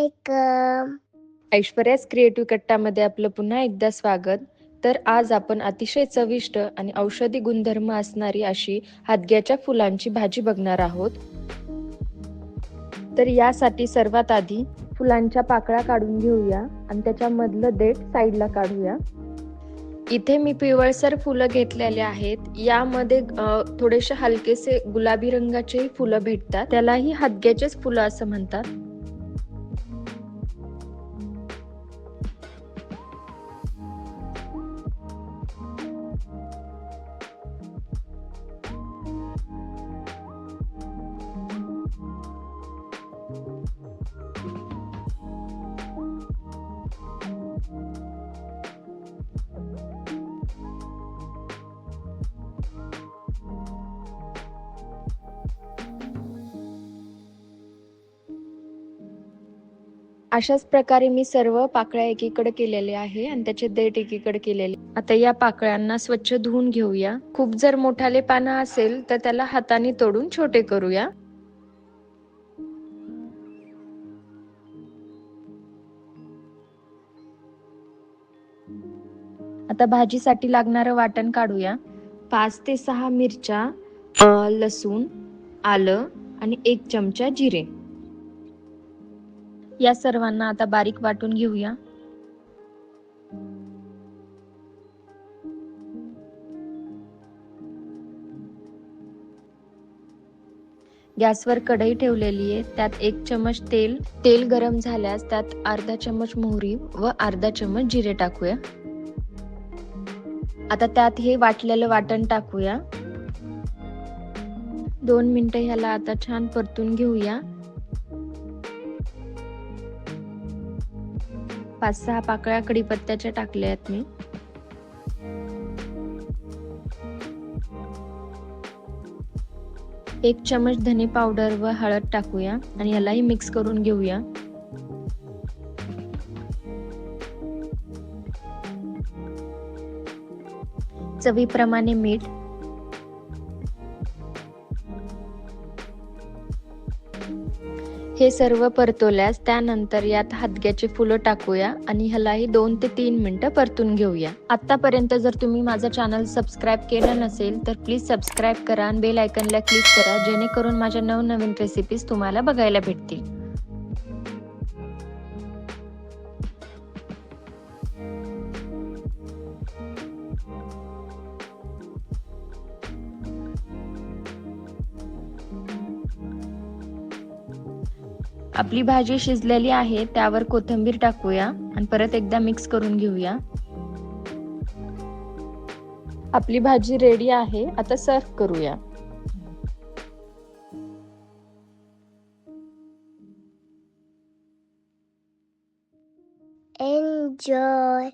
वालेकुम. ऐश्वर्यास क्रिएटिव्ह कट्टामध्ये आपलं पुन्हा एकदा स्वागत. तर आज आपण अतिशय चविष्ट आणि औषधी गुणधर्म असणारी अशी हादग्याच्या फुलांची भाजी बघणार आहोत. तर यासाठी सर्वात आधी फुलांच्या पाकळ्या काढून घेऊया आणि त्याच्यामधलं देठ साईडला काढूया. इथे मी पिवळसर फुलं घेतलेले आहेत. यामध्ये थोडेसे हलकेसे गुलाबी रंगाचेही फुलं भेटतात, त्यालाही हादग्याचेच फुलं असं म्हणतात. अशाच प्रकारे मी सर्व पाकळ्या एकीकडे केलेल्या आहे आणि त्याचे देठ एकीकडे केलेले. आता या पाकळ्यांना स्वच्छ धुवून घेऊया. खूप जर मोठाले पानं असेल तर त्याला हाताने तोडून छोटे करूया. आता भाजीसाठी लागणारं वाटण काढूया. 5 ते 6 मिरच्या, लसूण, आलं आणि 1 चमचा जिरे. या सर्वांना आता बारीक वाटून घेऊया. गॅसवर कढई ठेवलेली आहे. त्यात 1 चमच तेल गरम झाल्यास त्यात अर्धा चमच मोहरी व अर्धा चमच जिरे टाकूया. आता त्यात हे वाटलेलं वाटण टाकूया. 2 मिनिटं ह्याला आता छान परतून घेऊया. 5-6 पाकळ्या कढीपत्त्याच्या टाकल्या आहेत मी. एक चमच धने पावडर व हळद टाकूया आणि यालाही मिक्स करून घेऊया. चवीप्रमाणे मीठ, हे सर्व परतवल्यास त्यानंतर यात हादग्याचे फुलं टाकूया आणि ह्यालाही 2 ते 3 मिनिटं परतून घेऊया. आतापर्यंत जर तुम्ही माझा चॅनल सबस्क्राईब केलं नसेल तर प्लीज सबस्क्राईब करा आणि बेल आयकॉनला क्लिक करा, जेणेकरून माझ्या नवनवीन रेसिपीज तुम्हाला बघायला भेटतील. आपली भाजी शिजलेली आहे. त्यावर कोथिंबीर टाकूया आणि परत एकदा मिक्स करून घेऊया. आपली भाजी रेडी आहे. आता सर्व करूया. Enjoy.